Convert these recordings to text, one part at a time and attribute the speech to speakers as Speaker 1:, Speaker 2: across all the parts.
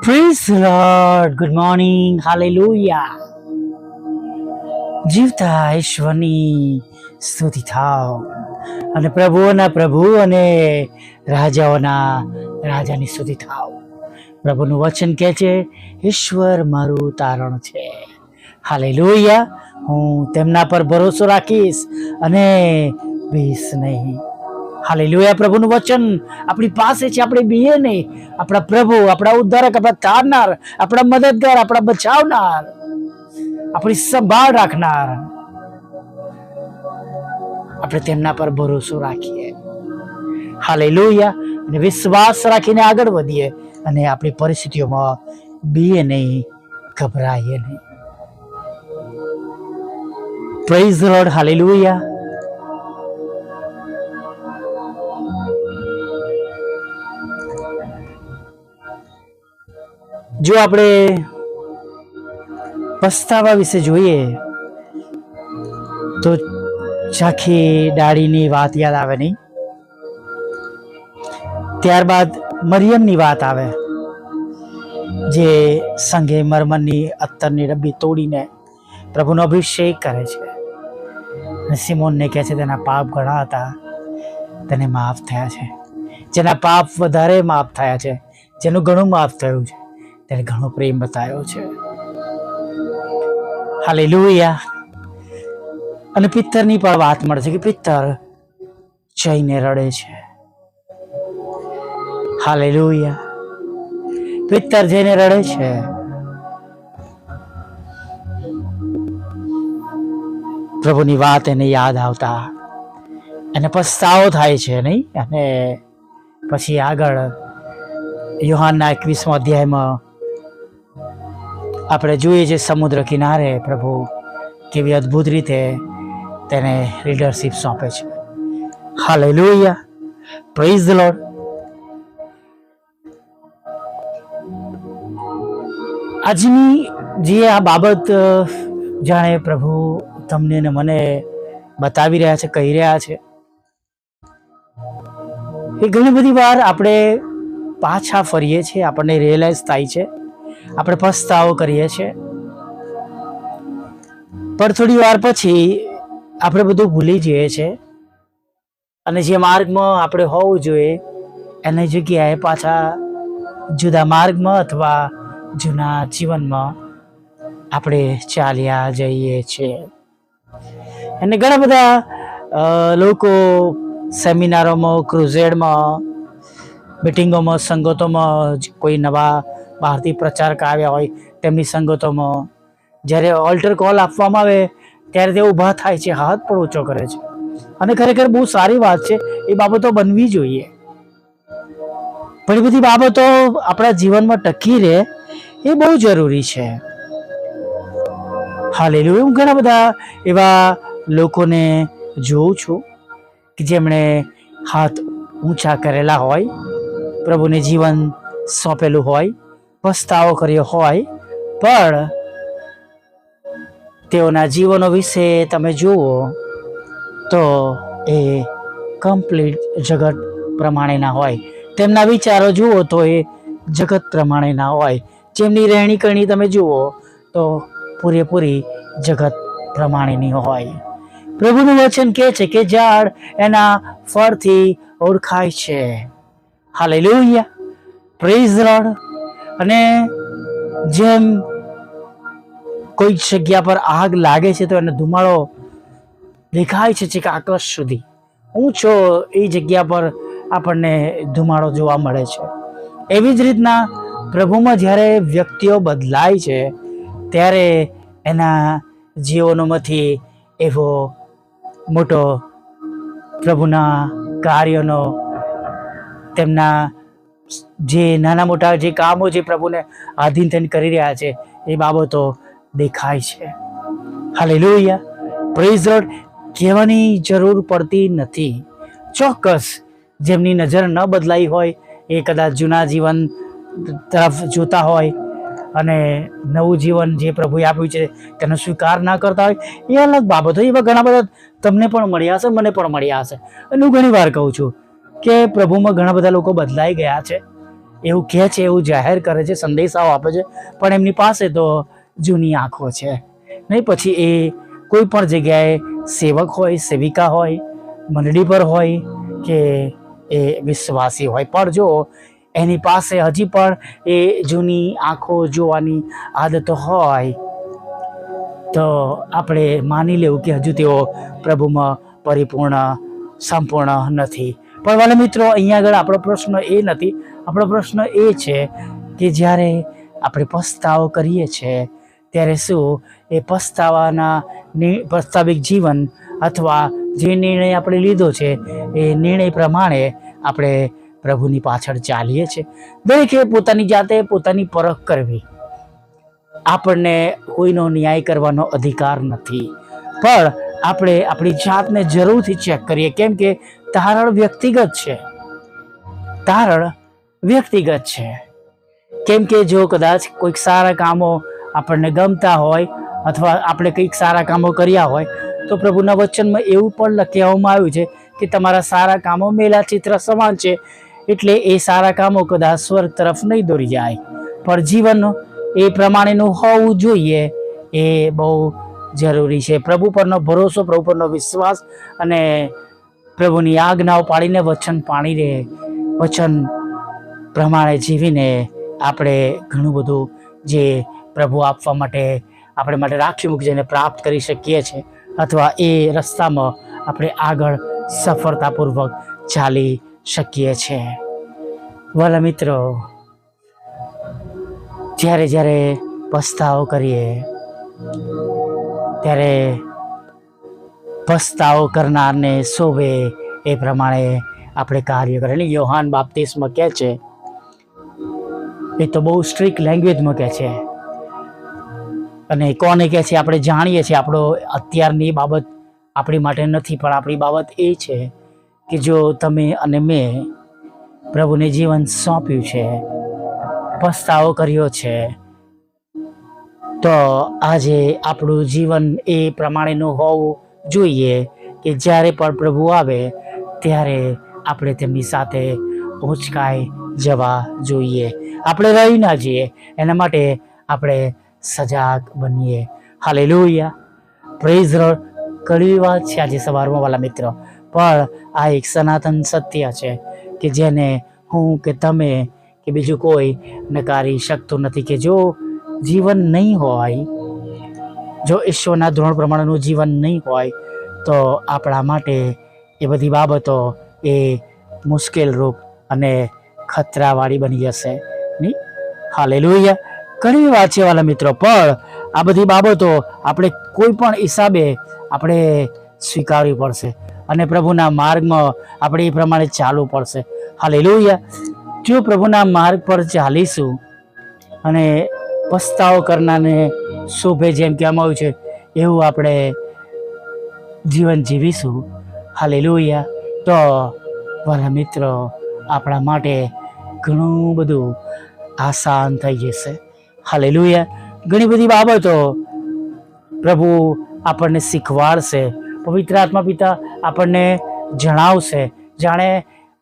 Speaker 1: Praise the Lord. Good morning. Hallelujah. જીવતા ઈશ્વરની સ્તુતિ થાવ અને પ્રભુઓના પ્રભુ અને રાજાઓના રાજાની સ્તુતિ થાવ. પ્રભુનું વચન કહે છે, ઈશ્વર મારું તારણ છે. હાલેલુયા. હું તેમના પર ભરોસો રાખીશ અને બીસ નહીં. હાલેલુયા. પ્રભુનું વચન આપણી પાસે છે, આપણે બીએ નહીં. આપણા પ્રભુ, આપણા ઉદ્ધારક, આપણા તારનાર, આપણા મદદગાર, આપણા બચાવનાર, આપણી સંભાળ રાખનાર, આપણે તેમના પર ભરોસો રાખીએ. હાલેલુયા. અને વિશ્વાસ રાખીને આગળ વધીએ અને આપણી પરિસ્થિતિઓમાં બીએ નહીં, ગભરાઈએ નહીં. Praise the lord. હાલેલુયા. જો આપણે પસ્તાવા વિશે જોઈએ તો ઝાંખી ડાળીની વાત યાદ આવે નહીં. ત્યારબાદ મરિયમની વાત આવે, જે સંઘે મરમરની અત્તરની ડબ્બી તોડીને પ્રભુનો અભિષેક કરે છે અને સિમોનને કહે છે તેના પાપ ઘણા હતા, તેને માફ થયા છે. જેના પાપ વધારે માફ થયા છે, જેનું ઘણું માફ થયું છે, તેને ઘણો પ્રેમ બતાવ્યો છે. હાલેલુયા. અને પિત્તરની પણ વાત મળે છે કે પિત્તર જઈને રડે છે. હાલેલુયા. પિત્તર જઈને રડે છે. પ્રભુની વાત એને યાદ આવતા એને પસ્તાવો થાય છે નહીં. અને પછી આગળ યોહાનના 21મા અધ્યાયમાં આપણે જોઈએ છે, સમુદ્ર કિનારે પ્રભુ કેવી અદ્ભુત રીતે તેને લીડરશિપ સોંપે છે. હાલેલુયા. Praise the lord. આજની જે આ બાબત જાણે પ્રભુ તમને ને મને બતાવી રહ્યા છે, કહી રહ્યા છે, એ ઘણી બધી વાર આપણે પાછા ફરીએ છીએ, આપણને રિયલાઇઝ થાય છે, આપણે પસ્તાવો કરીએ છીએ, પણ થોડી વાર પછી આપણે બધું ભૂલી જઈએ છીએ અને જે માર્ગમાં આપણે હોવું જોઈએ એની જગ્યાએ પાછા જુદા માર્ગમાં અથવા જૂના જીવનમાં આપણે ચાલ્યા જઈએ છીએ. અને ઘણા બધા લોકો સેમિનારોમાં, ક્રુઝેડમાં, મિટિંગોમાં, સંગતોમાં, કોઈ નવા બહારથી પ્રચારક આવ્યા હોય તેમની સંગતોમાં જ્યારે ઓલ્ટર કોલ આપવામાં આવે ત્યારે તે ઊભા થાય છે, હાથ પણ ઊંચો કરે છે. અને ખરેખર બહુ સારી વાત છે, એ બાબતો બનવી જોઈએ. પણ એ બધી બાબતો આપણા જીવનમાં ટકી રહે એ બહુ જરૂરી છે. હાલેલુયા. હું ઘણા બધા એવા લોકોને જોઉં છું કે જેમણે હાથ ઊંચા કરેલા હોય, પ્રભુને જીવન સોંપેલું હોય, પસ્તાવો કર્યો હોય, પણ તેઓના જીવનો વિશે તમે જુઓ તો એ કમ્પ્લીટ જગત પ્રમાણેના હોય. તેમના વિચારો જુઓ તો એ જગત પ્રમાણેના હોય. જેમની રહેણી કરણી તમે જુઓ તો પૂરેપૂરી જગત પ્રમાણેની હોય. પ્રભુનું વચન કહે છે કે ઝાડ એના ફળથી ઓળખાય છે. હાલેલુયા. Praise the lord. અને જેમ કોઈ જગ્યા પર આગ લાગે છે તો એનો ધુમાડો દેખાય છે કે આકાશ સુધી ઊંચો, એ જગ્યા પર આપણને ધુમાડો જોવા મળે છે. એવી જ રીતના પ્રભુમાં જ્યારે વ્યક્તિઓ બદલાય છે ત્યારે એના જીવનોમાંથી એવો મોટો પ્રભુના કાર્યોનો, તેમના જે નાના મોટા જે કામો જે પ્રભુને આધીન થઈને કરી રહ્યા છે એ બાબતો દેખાય છે. હાલેલુયા. Praise lord. કહેવાની જરૂર પડતી નથી. ચોક્કસ જેમની નજર ન બદલાઈ હોય એ કદાચ જૂના જીવન તરફ જોતા હોય અને નવું જીવન જે પ્રભુએ આપ્યું છે તેનો સ્વીકાર ના કરતા હોય, એ અલગ બાબત હોય. એવા ઘણા બધા તમને પણ મળ્યા હશે, મને પણ મળ્યા હશે. અને હું ઘણી વાર કહું છું કે પ્રભુમાં ઘણા બધા લોકો બદલાઈ ગયા છે એવું કહે છે, એવું જાહેર કરે છે, સંદેશાઓ આપે છે, પણ એમની પાસે તો જૂની આંખો છે નહીં. પછી એ કોઈ પણ જગ્યાએ સેવક હોય, સેવિકા હોય, મંડળી પર હોય કે એ વિશ્વાસી હોય, પણ જો એની પાસે હજી પણ એ જૂની આંખો જોવાની આદતો હોય તો આપણે માની લેવું કે હજુ તેઓ પ્રભુમાં પરિપૂર્ણ સંપૂર્ણ નથી. પણ વાલા મિત્રો, અહીંયા આગળ આપણો પ્રશ્ન એ નથી. આપણો પ્રશ્ન એ છે કે જ્યારે આપણે પસ્તાવો કરીએ છીએ ત્યારે શું એ પસ્તાવિક જીવન અથવા જે નિર્ણય આપણે લીધો છે એ નિર્ણય પ્રમાણે આપણે પ્રભુની પાછળ ચાલીએ છીએ. દરેકે પોતાની જાતે પોતાની પરખ કરવી. આપણને કોઈનો ન્યાય કરવાનો અધિકાર નથી, પણ આપણે આપણી જાતને જરૂરથી ચેક કરીએ, કેમ કે તારણ વ્યક્તિગત છે. કેમ કે જો કદાચ કોઈક સારા કામો આપણને ગમતા હોય અથવા આપણે કંઈક સારા કામો કર્યા હોય તો પ્રભુના વચનમાં એવું પણ કહેવામાં આવ્યું છે કે તમારા સારા કામો મેલા ચિત્ર સમાન છે, એટલે એ સારા કામો કદાચ સ્વર્ગ તરફ નહીં દોરી જાય, પણ જીવન એ પ્રમાણેનું હોવું જોઈએ. એ બહુ જરૂરી છે. પ્રભુ પરનો ભરોસો, પ્રભુ પરનો વિશ્વાસ અને પ્રભુની આજ્ઞાઓ પાડીને વચન પ્રમાણે જીવીને આપણે ઘણું બધું જે પ્રભુ આપવા માટે આપણે માટે રાખ્યું મૂકી જઈને પ્રાપ્ત કરી શકીએ છીએ, અથવા એ રસ્તામાં આપણે આગળ સફળતાપૂર્વક ચાલી શકીએ છીએ. વાલા મિત્રો, જ્યારે પસ્તાવો કરીએ ત્યારે પસ્તાવો કરનારને શોભે એ પ્રમાણે આપણે કાર્ય કરીએ. યોહાન બાપ્તિસ્મા કહે છે, એ તો બહુ સ્ટ્રિક્ટ લેંગ્વેજમાં કહે છે, અને કોને કહે છે આપણે જાણીએ છીએ. આપણો અત્યારની બાબત આપણી માટે નથી, પણ આપણી બાબત એ છે કે જો તમે અને મેં પ્રભુને જીવન સોંપ્યું છે, પસ્તાવો કર્યો છે, તો આજે આપણું જીવન એ પ્રમાણેનું હોવું જોઈએ કે જ્યારે પણ પ્રભુ આવે ત્યારે આપણે તેમની સાથે ઉંચકાઈ જવા જોઈએ. આપણે રહી ના જઈએ, એના માટે આપણે સજાગ બનીએ. Hallelujah, praise the lord. કડવી વાત છે આજે સવારમાં વાલા મિત્રો, પણ આ એક સનાતન સત્ય છે કે જેને હું કે તમે કે બીજું કોઈ નકારી શકતું નથી. કે જો જીવન નહીં હોય, જો ઈશ્વરના ધોરણ પ્રમાણેનું જીવન નહીં હોય તો આપણા માટે એ બધી બાબતો એ મુશ્કેલ રૂપ અને ખતરાવાળી બની જશે નહીં. હાલેલુયા, ઘણી વાત છે વાલા મિત્રો, પણ આ બધી બાબતો આપણે કોઈ પણ હિસાબે આપણે સ્વીકારવી પડશે અને પ્રભુના માર્ગમાં આપણે એ પ્રમાણે ચાલવું પડશે. હાલેલુયા, જો પ્રભુના માર્ગ પર ચાલીશું અને પસ્તાવો કરનારને શોભે જેમ કહેવામાં આવ્યું છે એવું આપણે જીવન જીવીશું. હાલેલુયા, તો વાલા મિત્રો આપણા માટે ઘણું બધું આસાન થઈ જશે. હાલેલુયા, ઘણી બધી બાબતો પ્રભુ આપણને શીખવાડશે. પવિત્ર આત્મા પિતા આપણને જણાવશે, જાણે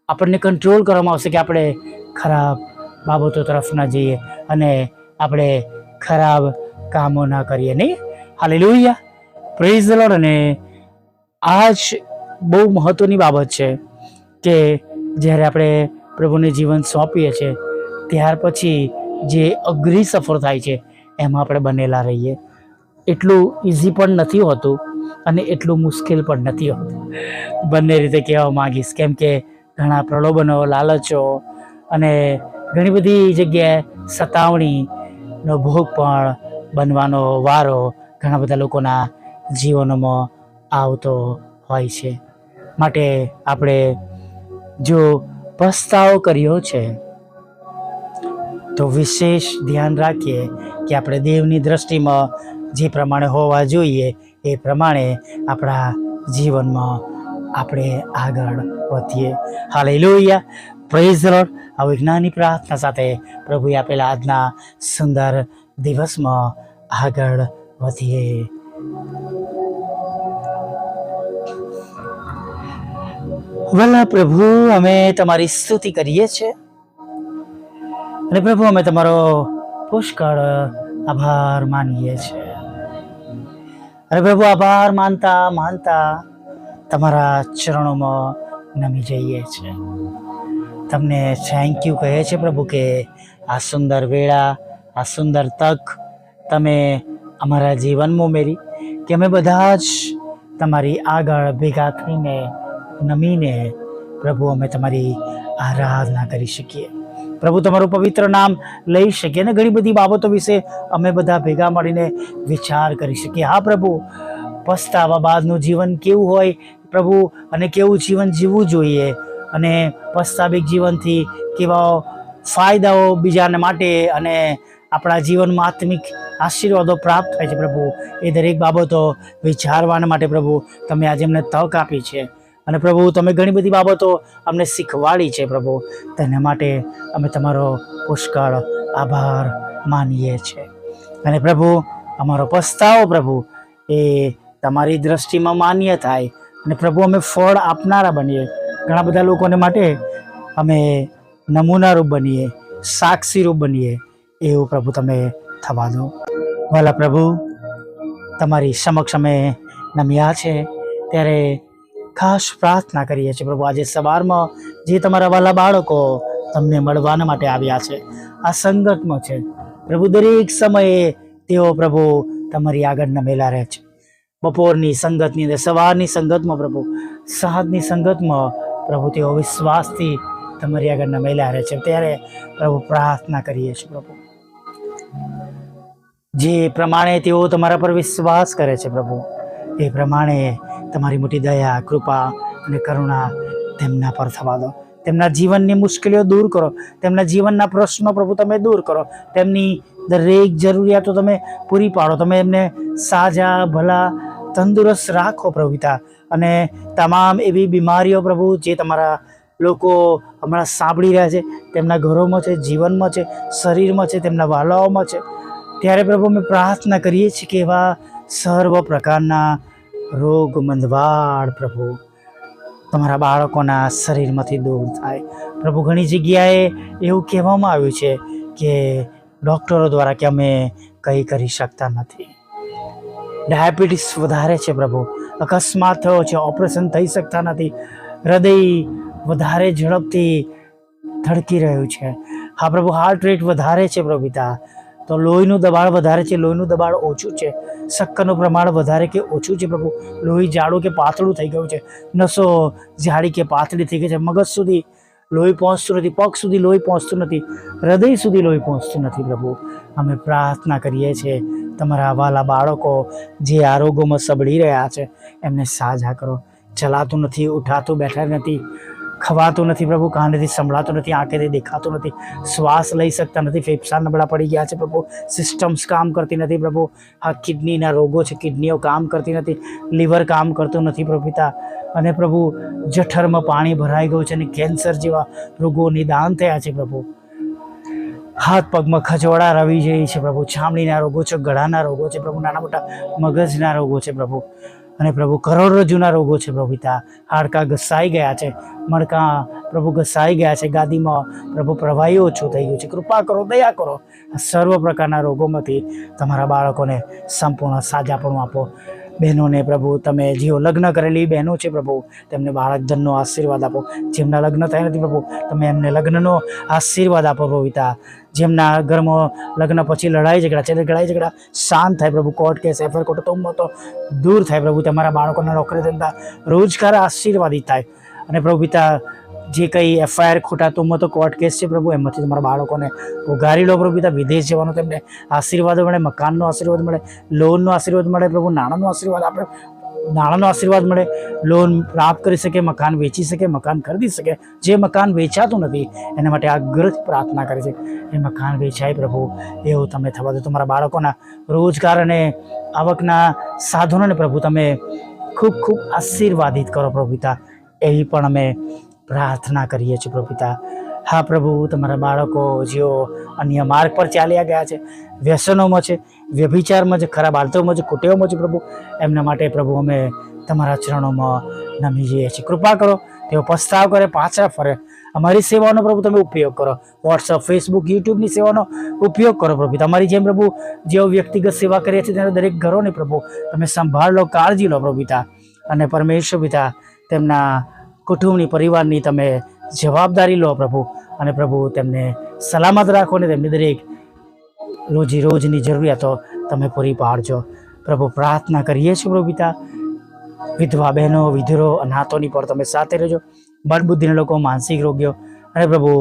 Speaker 1: આપણને કંટ્રોલ કરવામાં આવશે કે આપણે ખરાબ બાબતો તરફ ના જઈએ અને આપણે ખરાબ કામો ના કરીએ નહીં. Hallelujah, praise the lord. અને આ જ બહુ મહત્વની બાબત છે કે જ્યારે આપણે પ્રભુને જીવન સોંપીએ છીએ ત્યાર પછી જે અઘરી સફર થાય છે એમાં આપણે બનેલા રહીએ. એટલું ઇઝી પણ નથી હોતું અને એટલું મુશ્કેલ પણ નથી હોતું. બંને રીતે કહેવા માંગીશ, કેમ કે ઘણા પ્રલોભનો, લાલચો અને ઘણી બધી જગ્યાએ સતાવણીનો ભોગ પણ બનવાનો વારો ઘણા બધા લોકોના જીવનોમાં આવતો હોય છે. માટે આપણે જો પસ્તાવો કર્યો છે તો વિશેષ ધ્યાન રાખીએ કે આપણે દેવની દ્રષ્ટિમાં જે પ્રમાણે હોવા જોઈએ એ પ્રમાણે આપણા જીવનમાં આપણે આગળ વધીએ. Hallelujah, praise the lord. આવી જ્ઞાની પ્રાર્થના સાથે પ્રભુએ આપેલા આજના સુંદર દિવસમાં આગળ વધીએ. વલ્લા પ્રભુ, અમે તમારી સ્તુતિ કરીએ છીએ અને પ્રભુ અમે તમારો પુષ્કળ આભાર માનીએ છીએ. અને પ્રભુ આભાર માનતા માનતા તમારા ચરણોમાં નમી જઈએ છીએ. તમને થેન્ક યુ કહીએ છીએ પ્રભુ કે આ સુંદર વેળા, આ સુંદર તક તમે અમારા જીવનમાં ઉમેરી કે અમે બધા જ તમારી આગળ ભેગા થઈને નમીને પ્રભુ અમે તમારી આરાધના કરી શકીએ. પ્રભુ તમારું પવિત્ર નામ લઈ શકીએ અને ઘણી બધી બાબતો વિશે અમે બધા ભેગા મળીને વિચાર કરી શકીએ. હા પ્રભુ, પસ્તાવા બાદનું જીવન કેવું હોય પ્રભુ, અને કેવું જીવન જીવવું જોઈએ, અને પસ્તાવિક જીવનથી કેવા ફાયદાઓ બીજાને માટે અને આપણા જીવનમાં આત્મિક આશીર્વાદો પ્રાપ્ત થાય છે પ્રભુ, એ દરેક બાબતો વિચારવાના માટે પ્રભુ તમે આજે અમને તક આપી છે. અને પ્રભુ તમે ઘણી બધી બાબતો અમને શીખવાડી છે પ્રભુ, તેના માટે અમે તમારો પુષ્કળ આભાર માનીએ છીએ. અને પ્રભુ અમારો પસ્તાવો પ્રભુ એ તમારી દ્રષ્ટિમાં માન્ય થાય અને પ્રભુ અમે ફળ આપનારા બનીએ. ઘણા બધા લોકોને માટે અમે નમૂનારૂપ બનીએ, સાક્ષીરૂપ બનીએ, એવું પ્રભુ તમે થવા દો. વાલા પ્રભુ, તમારી સમક્ષ અમે નમ્યા છે ત્યારે ખાસ પ્રાર્થના કરીએ છીએ પ્રભુ, આજે સવારમાં જે તમારા વાલા બાળકો તમને મળવાના માટે આવ્યા છે, આ સંગતમાં છે પ્રભુ, દરેક સમયે તેઓ પ્રભુ તમારી આગળ નમેલા રહે છે. બપોરની સંગતની અંદર, સવારની સંગતમાં પ્રભુ, સાંજની સંગતમાં પ્રભુ તેઓ વિશ્વાસથી તમારી આગળ નમેલા રહે છે. ત્યારે પ્રભુ પ્રાર્થના કરીએ છીએ પ્રભુ, જે પ્રમાણે તેઓ તમારા પર વિશ્વાસ કરે છે પ્રભુ, એ પ્રમાણે તમારી મોટી દયા, કૃપા અને કરુણા તેમના પર થવા દો. તેમના જીવનની મુશ્કેલીઓ દૂર કરો, તેમના જીવનના પ્રશ્નો પ્રભુ તમે દૂર કરો, તેમની દરેક જરૂરિયાતો તમે પૂરી પાડો. તમે એમને સાજા, ભલા, તંદુરસ્ત રાખો પ્રભુ પિતા. અને તમામ એવી બીમારીઓ પ્રભુ જે તમારા લોકો હમણાં સાંભળી રહ્યા છે, તેમના ઘરોમાં છે, જીવનમાં છે, શરીરમાં છે, તેમના વાલાઓમાં છે, ત્યારે પ્રભુ અમે પ્રાર્થના કરીએ છીએ કે એવા સર્વ પ્રકારના રોગ, મંદવાડ પ્રભુ તમારા બાળકોના શરીરમાંથી દૂર થાય પ્રભુ. ઘણી જગ્યાએ એવું કહેવામાં આવ્યું છે કે ડૉક્ટરો દ્વારા કે અમે કંઈ કરી શકતા નથી. ડાયાબિટીસ વધારે છે પ્રભુ, અકસ્માત થયો છે, ઓપરેશન થઈ શકતા નથી, હૃદય વધારે ઝડપથી ધડકી રહ્યું છે. હા પ્રભુ, હાર્ટ રેટ વધારે છે પ્રભુ પિતા, તો લોહીનું દબાણ વધારે છે, લોહીનું દબાણ ઓછું છે, શક્કરનું પ્રમાણ વધારે કે ઓછું છે પ્રભુ, લોહી જાડું કે પાતળું થઈ ગયું છે, નસો જાડી કે પાતળી થઈ ગઈ છે, મગજ સુધી લોહી પહોંચતું નથી, પગ સુધી લોહી પહોંચતું નથી, હૃદય સુધી લોહી પહોંચતું નથી પ્રભુ. અમે પ્રાર્થના કરીએ છીએ તમારા વાલા બાળકો જે આ રોગોમાં સબળી રહ્યા છે એમને સાજા કરો. ચલાતું નથી, ઉઠાતું બેઠા નથી, ખવાતું નથી પ્રભુ, કાનેથી સંભળાતું નથી, આંખેથી દેખાતું નથી, શ્વાસ લઈ શકતા નથી, ફેફસા નબળા પડી ગયા છે પ્રભુ, સિસ્ટમ્સ કામ કરતી નથી પ્રભુ, આ કિડનીના રોગો છે, કિડનીઓ કામ કરતી નથી, લીવર કામ કરતું નથી પ્રભુ પિતા. અને પ્રભુ જઠરમાં પાણી ભરાઈ ગયું છે અને કેન્સર જેવા રોગો નિદાન થયા છે પ્રભુ. હાથ પગમાં ખજોડા રવી જાય છે પ્રભુ, ચામડીના રોગો છે, ગળાના રોગો છે પ્રભુ, નાના મોટા મગજના રોગો છે પ્રભુ. અને પ્રભુ કરોડરજ્જુના રોગો છે પ્રભુ પિતા, હાડકાં ઘસાઈ ગયા છે, મણકાં પ્રભુ ઘસાઈ ગયા છે, ગાદીમાં પ્રભુ પ્રવાહી ઓછું થઈ ગયું છે. કૃપા કરો, દયા કરો, આ સર્વ પ્રકારના રોગોમાંથી તમારા બાળકોને સંપૂર્ણ સાજાપણું આપો. બહેનોને પ્રભુ તમે જેઓ લગ્ન કરેલી બહેનો છે પ્રભુ, તેમને બાળક ધનનો આશીર્વાદ આપો. જેમના લગ્ન થયા નથી પ્રભુ, તમે એમને લગ્નનો આશીર્વાદ આપો પ્રભુ પિતા. જેમના ઘરમાં લગ્ન પછી લડાઈ ઝઘડા છે, લડાઈ ઝઘડા શાંત થાય પ્રભુ, કોર્ટ કેસ, એફઆઈઆર કુટુંબમાં તો દૂર થાય પ્રભુ. તમારા બાળકોના નોકરી ધંધા રોજગાર આશીર્વાદિત થાય. અને પ્રભુ પિતા જે કંઈ એફઆઈઆર ખોટા તુમ્મતો કોર્ટ કેસ છે પ્રભુ, એમાંથી તમારા બાળકોને ઉગારી લો પ્રભુ પિતા. વિદેશ જવાનો તેમને આશીર્વાદ મળે, મકાનનો આશીર્વાદ મળે, લોનનો આશીર્વાદ મળે પ્રભુ, નાણાંનો આશીર્વાદ આપણે નાણાંનો આશીર્વાદ મળે, લોન પ્રાપ્ત કરી શકે, મકાન વેચી શકે, મકાન ખરીદી શકે. જે મકાન વેચાતું નથી એના માટે આગ્રહથી પ્રાર્થના કરે છે એ મકાન વેચાય પ્રભુ, એવું તમે થવા દો. તમારા બાળકોના રોજગાર અને આવકના સાધનોને પ્રભુ તમે ખૂબ ખૂબ આશીર્વાદિત કરો પ્રભુ પિતા, એવી પણ અમે પ્રાર્થના કરીએ છીએ પ્રભુ પિતા. હા પ્રભુ, તમારા બાળકો જેઓ અન્ય માર્ગ પર ચાલ્યા ગયા છે, વ્યસનોમાં છે, વ્યભિચારમાં છે, ખરાબ આદતોમાં છે, કુટેવોમાં છે પ્રભુ, એમના માટે પ્રભુ અમે તમારા ચરણોમાં નમી જઈએ છીએ. કૃપા કરો, તેઓ પસ્તાવ કરે, પાછા ફરે અમારી સેવાનો પ્રભુ તમે ઉપયોગ કરો. વોટ્સઅપ, ફેસબુક, યુટ્યુબની સેવાનો ઉપયોગ કરો પ્રભુ પિતા. અમારી જેમ પ્રભુ જેઓ વ્યક્તિગત સેવા કરીએ છીએ તેના દરેક ઘરોને પ્રભુ તમે સંભાળ લો, કાળજી લો પ્રભુ પિતા. અને પરમેશ્વર પિતા તેમના કુટુંબની, પરિવારની તમે જવાબદારી લો પ્રભુ. અને પ્રભુ તેમને સલામત રાખો અને તેમની દરેક રોજની જરૂરિયાતો તમે પૂરી પાડજો પ્રભુ. પ્રાર્થના કરીએ છીએ પ્રભુ પિતા, વિધવા બહેનો, વિધુરો, અનાથોની પણ તમે સાથે રહેજો. બળબુદ્ધિના લોકો, માનસિક રોગીઓ અને પ્રભુ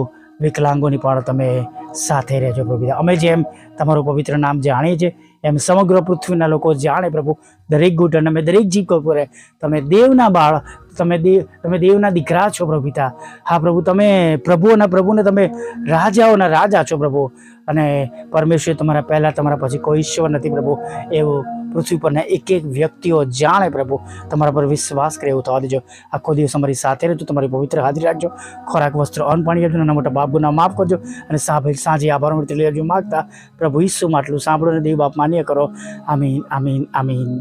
Speaker 1: વિકલાંગોની પણ તમે સાથે રહેજો પ્રભુ પિતા. અમે જેમ તમારું પવિત્ર નામ જાણીએ છીએ એમ સમગ્ર પૃથ્વીના લોકો જાણે પ્રભુ. દરેક ઘૂંટણ અમે દરેક જીભ પર તમે દેવના બાળ, તમે દેવના દીકરા છો પ્રભુ પિતા. હા પ્રભુ, તમે પ્રભુઓના પ્રભુને તમે રાજાઓના રાજા છો પ્રભુ. અને પરમેશ્વર તમારા પહેલાં, તમારા પછી કોઈ ઈશ્વર નથી પ્રભુ. એવું પૃથ્વી પરના એક એક વ્યક્તિઓ જાણે પ્રભુ. તમારા પર વિશ્વાસ કરે એવું થવા દેજો. આખો દિવસ અમારી સાથે રહેજો, તમારી પવિત્ર હાજરી રાખજો. ખોરાક, વસ્ત્ર, અન્ન, પાણી આપજો. નાના મોટા બાપ ગુના માફ કરજો. અને સાંજે આભાર મૂર્તિ લઈ આવજો માગતા પ્રભુ ઈસુમાં આટલું સાંભળો અને દેવ બાપ માન્ય કરો. આમીન, આમીન, આમીન.